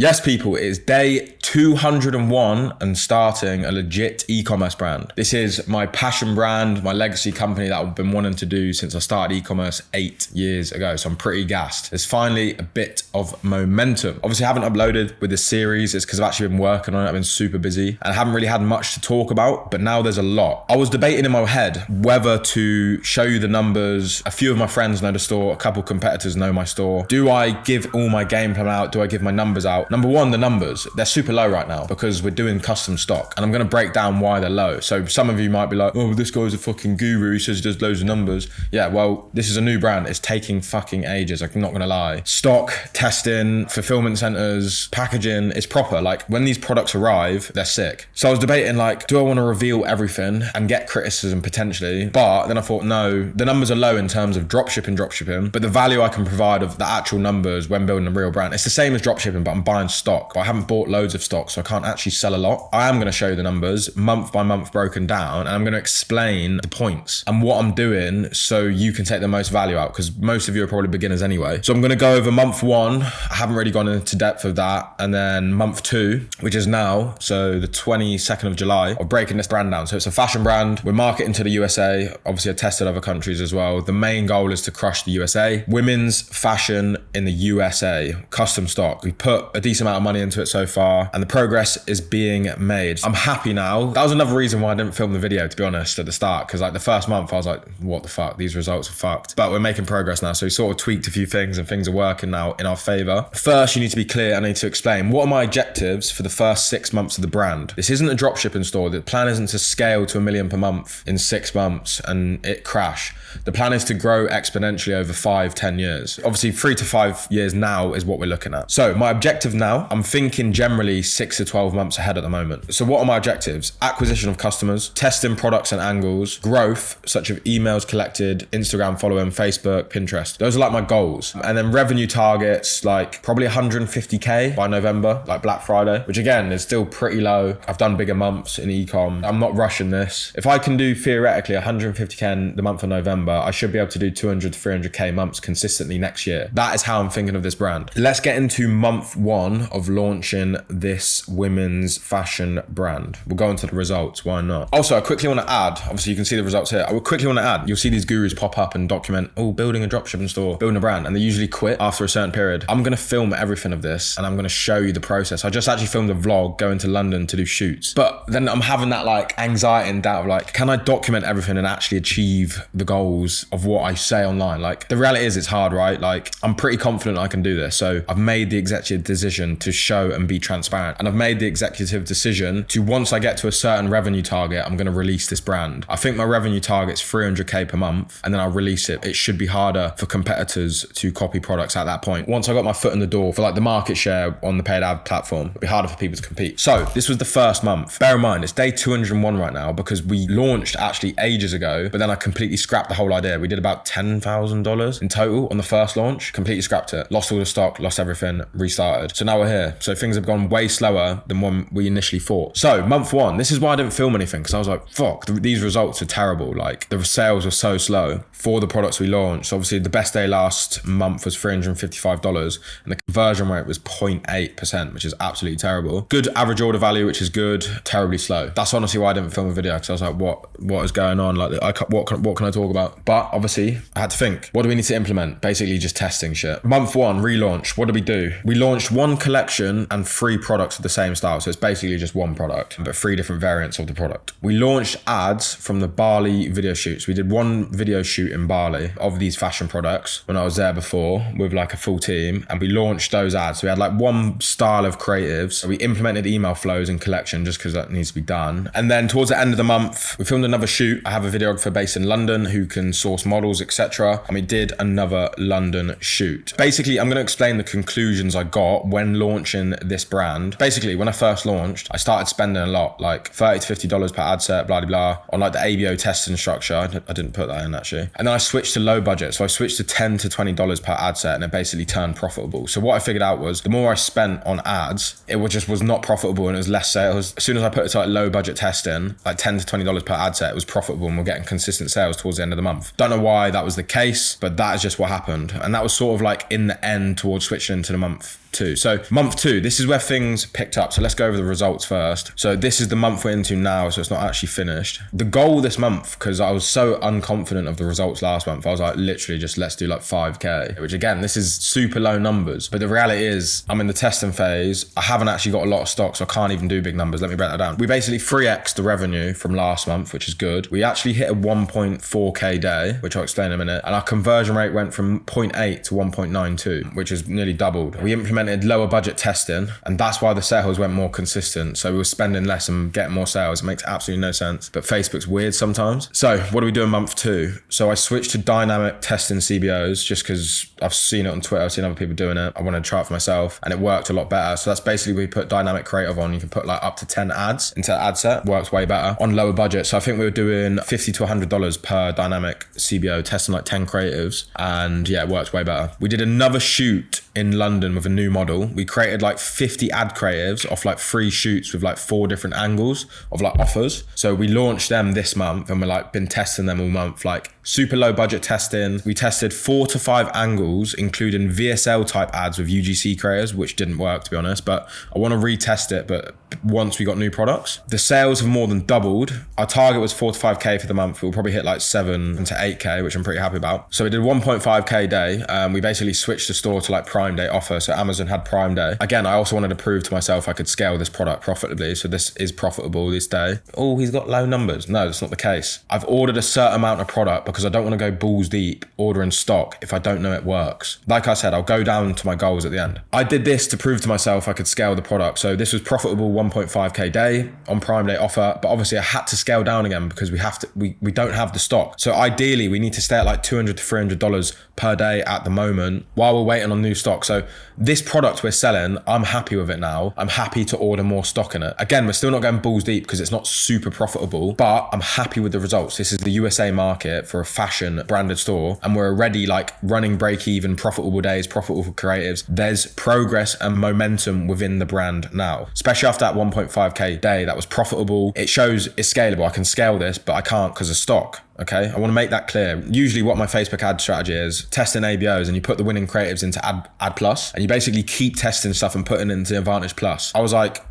Yes, people, it is day 201 and starting a legit e-commerce brand. This is my passion brand, my legacy company that I've been wanting to do since I started e-commerce 8 years ago. So I'm pretty gassed. There's finally a bit of momentum. Obviously, I haven't uploaded with this series. It's because I've actually been working on it. I've been super busy and I haven't really had much to talk about, but now there's a lot. I was debating in my head whether to show you the numbers. A few of my friends know the store. A couple competitors know my store. Do I give all my game plan out? Do I give my numbers out? Number one, the numbers. They're super low right now because we're doing custom stock, and I'm going to break down why they're low. So some of you might be like, oh, this guy's a fucking guru. He says he does loads of numbers. Yeah, well, this is a new brand. It's taking fucking ages. I'm not going to lie. Stock, testing, fulfillment centers, packaging, it's proper. Like when these products arrive, they're sick. So I was debating like, do I want to reveal everything and get criticism potentially? But then I thought, no, the numbers are low in terms of dropshipping, but the value I can provide of the actual numbers when building a real brand, it's the same as dropshipping, but I'm buying stock. I haven't bought loads of stock, so I can't actually sell a lot. I am going to show you the numbers month by month broken down, and I'm going to explain the points and what I'm doing so you can take the most value out, because most of you are probably beginners anyway. So I'm going to go over month one. I haven't really gone into depth of that. And then month two, which is now, so the 22nd of July, of breaking this brand down. So it's a fashion brand. We're marketing to the USA. Obviously, I tested other countries as well. The main goal is to crush the USA. Women's fashion in the USA, custom stock. We put a decent amount of money into it so far, and the progress is being made. I'm happy now. That was another reason why I didn't film the video, to be honest, at the start, because like the first month I was like, what the fuck, these results are fucked. But we're making progress now, so we sort of tweaked a few things and things are working now in our favor. First, you need to be clear. I need to explain what are my objectives for the first 6 months of the brand. This isn't a dropshipping store. The plan isn't to scale to $1 million per month in 6 months and it crash. The plan is to grow exponentially over 5-10 years. Obviously 3 to 5 years now is what we're looking at. So my objective now, I'm thinking generally 6 to 12 months ahead at the moment. So what are my objectives? Acquisition of customers, testing products and angles, growth, such as emails collected, Instagram following, Facebook, Pinterest. Those are like my goals. And then revenue targets, like probably 150K by November, like Black Friday, which again is still pretty low. I've done bigger months in e-com. I'm not rushing this. If I can do theoretically 150K in the month of November, I should be able to do 200 to 300K months consistently next year. That is how I'm thinking of this brand. Let's get into month one of launching this women's fashion brand. We'll go into the results. Why not? Also, I quickly want to add, obviously you can see the results here. I would quickly want to add, you'll see these gurus pop up and document, oh, building a dropshipping store, building a brand, and they usually quit after a certain period. I'm going to film everything of this and I'm going to show you the process. I just actually filmed a vlog going to London to do shoots, but then I'm having that like anxiety and doubt of like, can I document everything and actually achieve the goals of what I say online? Like the reality is it's hard, right? Like I'm pretty confident I can do this. So I've made the executive decision to show and be transparent. And I've made the executive decision to, once I get to a certain revenue target, I'm going to release this brand. I think my revenue target's 300K per month, and then I'll release it. It should be harder for competitors to copy products at that point. Once I got my foot in the door for like the market share on the paid ad platform, it'll be harder for people to compete. So this was the first month. Bear in mind, it's day 201 right now because we launched actually ages ago, but then I completely scrapped the whole idea. We did about $10,000 in total on the first launch, completely scrapped it, lost all the stock, lost everything, restarted. So now we're here. So things have gone way slower than when we initially thought. So month one, this is why I didn't film anything, because I was like, fuck, these results are terrible. Like the sales were so slow for the products we launched. Obviously the best day last month was $355 and the conversion rate was 0.8%, which is absolutely terrible. Good average order value, which is good, terribly slow. That's honestly why I didn't film a video, because I was like, what is going on? Like what can I talk about? But obviously I had to think, what do we need to implement? Basically just testing shit. Month one, relaunch. What did we do? We launched one collection and 3 products of the same style. So it's basically just one product, but 3 different variants of the product. We launched ads from the Bali video shoots. We did one video shoot in Bali of these fashion products when I was there before with like a full team, and we launched those ads. So we had like one style of creatives. So we implemented email flows in collection just because that needs to be done. And then towards the end of the month, we filmed another shoot. I have a videographer based in London who can source models, etc. And we did another London shoot. Basically, I'm going to explain the conclusions I got when launching this brand. Basically, when I first launched, I started spending a lot, like $30 to $50 per ad set, blah, blah, blah, on like the ABO testing structure. I didn't put that in actually. And then I switched to low budget. So I switched to $10 to $20 per ad set, and it basically turned profitable. So what I figured out was the more I spent on ads, it was not profitable and it was less sales. As soon as I put it to like low budget testing, like $10 to $20 per ad set, it was profitable and we're getting consistent sales towards the end of the month. Don't know why that was the case, but that is just what happened. And that was sort of like in the end towards switching into the month 2. So month 2, this is where things picked up. So let's go over the results first. So this is the month we're into now, so it's not actually finished. The goal this month, because I was so unconfident of the results last month, I was like, literally just let's do like 5K, which again, this is super low numbers. But the reality is I'm in the testing phase. I haven't actually got a lot of stock, so I can't even do big numbers. Let me break that down. We basically 3x the revenue from last month, which is good. We actually hit a 1.4K day, which I'll explain in a minute. And our conversion rate went from 0.8 to 1.92, which is nearly doubled. We implemented lower budget testing, and that's why the sales went more consistent. So we were spending less and getting more sales. It makes absolutely no sense, but Facebook's weird sometimes. So what do we do in month 2? So I switched to dynamic testing CBOs just because I've seen it on Twitter. I've seen other people doing it. I wanted to try it for myself and it worked a lot better. So that's basically we put dynamic creative on. You can put like up to 10 ads into ad set. Works way better on lower budget. So I think we were doing $50 to $100 per dynamic CBO, testing like 10 creatives, and yeah, it works way better. We did another shoot in London with a new model. We created like 50 ad creatives off like 3 shoots with like 4 different angles of like offers. So we launched them this month and we're like been testing them all month, like super low budget testing. We tested 4 to 5 angles, including VSL type ads with UGC creators, which didn't work to be honest, but I want to retest it. But once we got new products, the sales have more than doubled. Our target was 4 to 5K for the month. We'll probably hit like 7 to 8K, which I'm pretty happy about. So we did 1.5K day. We basically switched the store to like Prime Day offer. So Amazon had Prime Day. Again, I also wanted to prove to myself I could scale this product profitably. So this is profitable this day. Oh, he's got low numbers. No, that's not the case. I've ordered a certain amount of product because I don't want to go balls deep ordering stock if I don't know it works. Like I said, I'll go down to my goals at the end. I did this to prove to myself I could scale the product. So this was profitable 1.5K day on Prime Day offer, but obviously I had to scale down again because we don't have the stock. So ideally we need to stay at like $200 to $300 per day at the moment while we're waiting on new stock. So this product we're selling, I'm happy with it now. I'm happy to order more stock in it. Again, we're still not going balls deep because it's not super profitable, but I'm happy with the results. This is the USA market for a fashion branded store, and we're already like running break even, profitable days, profitable creatives. There's progress and momentum within the brand now, especially after that 1.5K day that was profitable. It shows it's scalable. I can scale this, but I can't because of stock. Okay, I want to make that clear. Usually what my Facebook ad strategy is, testing ABOs, and you put the winning creatives into ad plus, and you basically keep testing stuff and putting it into Advantage Plus. I was like,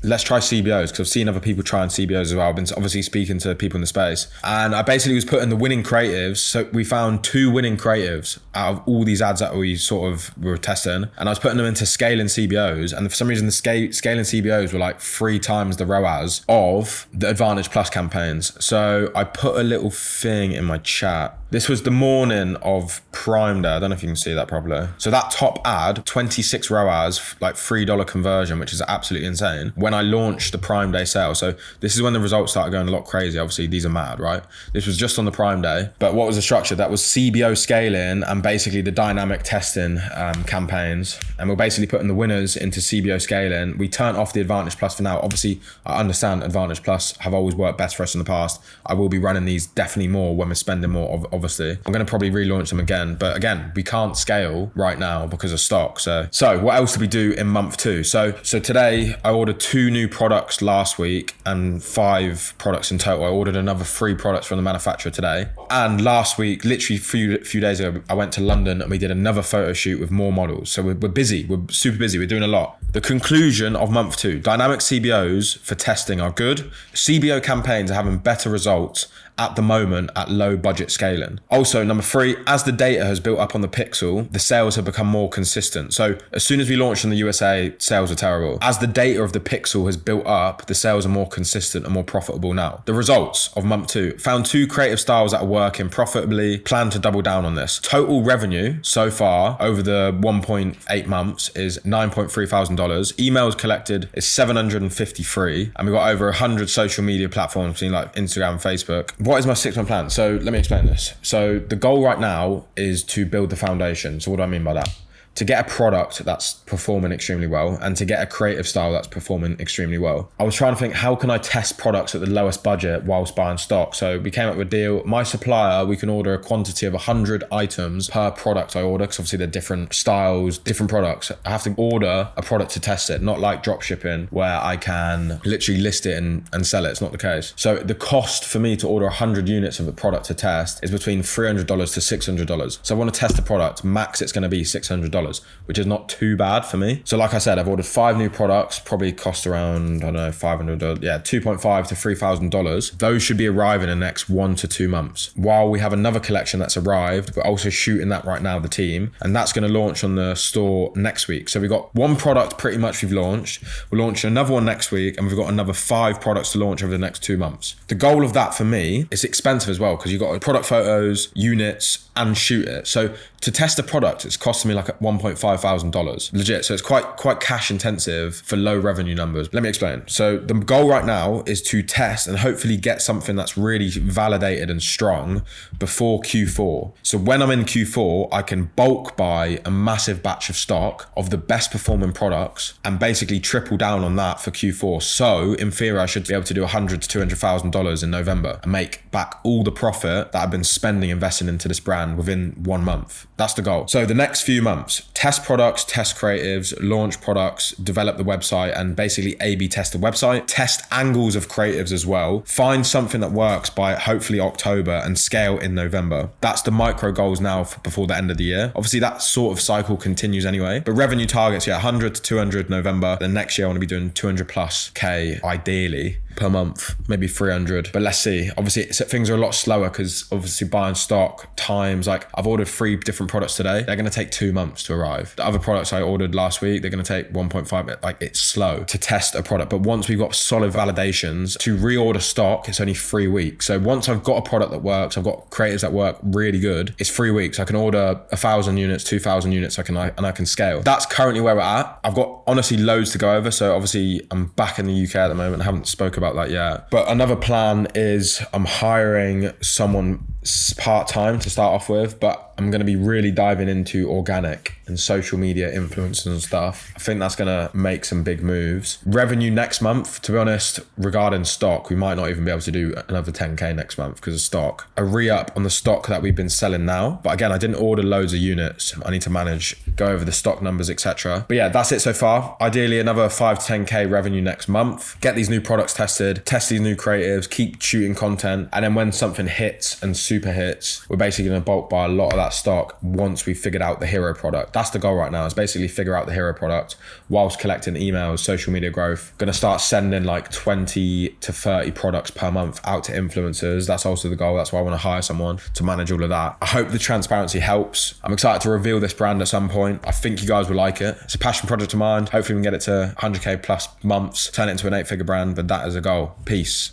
let's try CBOs because I've seen other people trying CBOs as well. I've been obviously speaking to people in the space, and I basically was putting the winning creatives. So we found 2 winning creatives out of all these ads that we sort of were testing, and I was putting them into scaling CBOs, and for some reason the scaling CBOs were like 3 times the ROAS of the Advantage Plus campaigns. So I put a little thing in my chat. This was the morning of Prime Day. I don't know if you can see that properly. So that top ad, 26 ROAS, like $3 conversion, which is absolutely insane, when I launched the Prime Day sale. So this is when the results started going a lot crazy. Obviously, these are mad, right? This was just on the Prime Day. But what was the structure? That was CBO scaling and basically the dynamic testing campaigns. And we're basically putting the winners into CBO scaling. We turned off the Advantage Plus for now. Obviously, I understand Advantage Plus have always worked best for us in the past. I will be running these definitely more when we're spending more, obviously. I'm going to probably relaunch them again. But again, we can't scale right now because of stock. So what else did we do in month 2? So today I ordered 2 new products last week and 5 products in total. I ordered another 3 products from the manufacturer today. And last week, literally a few days ago, I went to London and we did another photo shoot with more models. So we're busy. We're super busy. We're doing a lot. The conclusion of month 2, dynamic CBOs for testing are good. CBO campaigns are having better results at the moment at low budget scaling. Also, number 3, as the data has built up on the Pixel, the sales have become more consistent. So as soon as we launched in the USA, sales are terrible. As the data of the Pixel has built up, the sales are more consistent and more profitable now. The results of month 2, found 2 creative styles that are working profitably, plan to double down on this. Total revenue so far over the 1.8 months is $9.3 thousand. Emails collected is 753, and we've got over 100 social media platforms, between like Instagram and Facebook. What is my 6-month plan? So let me explain this. So the goal right now is to build the foundation. So what do I mean by that? To get a product that's performing extremely well and to get a creative style that's performing extremely well. I was trying to think, how can I test products at the lowest budget whilst buying stock? So we came up with a deal. My supplier, we can order a quantity of 100 items per product I order, because obviously they're different styles, different products. I have to order a product to test it, not like drop shipping where I can literally list it and sell it. It's not the case. So the cost for me to order 100 units of a product to test is between $300 to $600. So I want to test the product, max it's going to be $600. $200, which is not too bad for me. So like I said, I've ordered 5 new products, probably cost around, I don't know, $500, yeah, $2.5 to $3,000. Those should be arriving in the next 1 to 2 months. While we have another collection that's arrived, we're also shooting that right now, the team, and that's going to launch on the store next week. So we've got 1 product pretty much we've launched. We're launching another one next week, and we've got another 5 products to launch over the next 2 months. The goal of that for me is expensive as well, because you've got product photos, units, and shoot it. So to test a product, it's costing me like $1,500 legit. So it's quite cash intensive for low revenue numbers. Let me explain. So the goal right now is to test and hopefully get something that's really validated and strong before Q4. So when I'm in Q4, I can bulk buy a massive batch of stock of the best performing products and basically triple down on that for Q4. So in theory, I should be able to do $100,000 to $200,000 in November and make back all the profit that I've been spending investing into this brand within 1 month. That's the goal. So the next few months, test products, test creatives, launch products, develop the website, and basically A/B test the website, test angles of creatives as well, find something that works by hopefully October and scale in November. That's the micro goals now before the end of the year. Obviously that sort of cycle continues anyway, but revenue targets, yeah, 100 to 200 November. Then next year I want to be doing 200 plus K ideally per month, maybe 300, but let's see. Obviously things are a lot slower because obviously buying stock times, like I've ordered 3 different products today. They're going to take 2 months to arrive. The other products I ordered last week, they're going to take 1.5. Like it's slow to test a product, but once we've got solid validations to reorder stock, it's only 3 weeks. So once I've got a product that works, I've got creatives that work really good, it's 3 weeks. I can order 1,000 units, 2,000 units, and I can scale. That's currently where we're at. I've got honestly loads to go over. So obviously I'm back in the UK at the moment. I haven't spoken about that yet. But another plan is I'm hiring someone part-time to start off with, but I'm going to be really diving into organic and social media influencers and stuff. I think that's going to make some big moves. Revenue next month, to be honest, regarding stock, we might not even be able to do another 10K next month because of stock. A re-up on the stock that we've been selling now. But again, I didn't order loads of units. I need to manage, go over the stock numbers, etc. But yeah, that's it so far. Ideally, another 5 to 10K revenue next month. Get these new products tested, test these new creatives, keep shooting content. And then when something hits and super hits, we're basically going to bulk buy a lot of that stock once we've figured out the hero product. That's the goal right now, is basically figure out the hero product whilst collecting emails, social media growth. Going to start sending like 20 to 30 products per month out to influencers. That's also the goal. That's why I want to hire someone to manage all of that. I hope the transparency helps. I'm excited to reveal this brand at some point. I think you guys will like it. It's a passion project of mine. Hopefully we can get it to 100K plus months, turn it into an 8-figure brand, but that is a goal. Peace.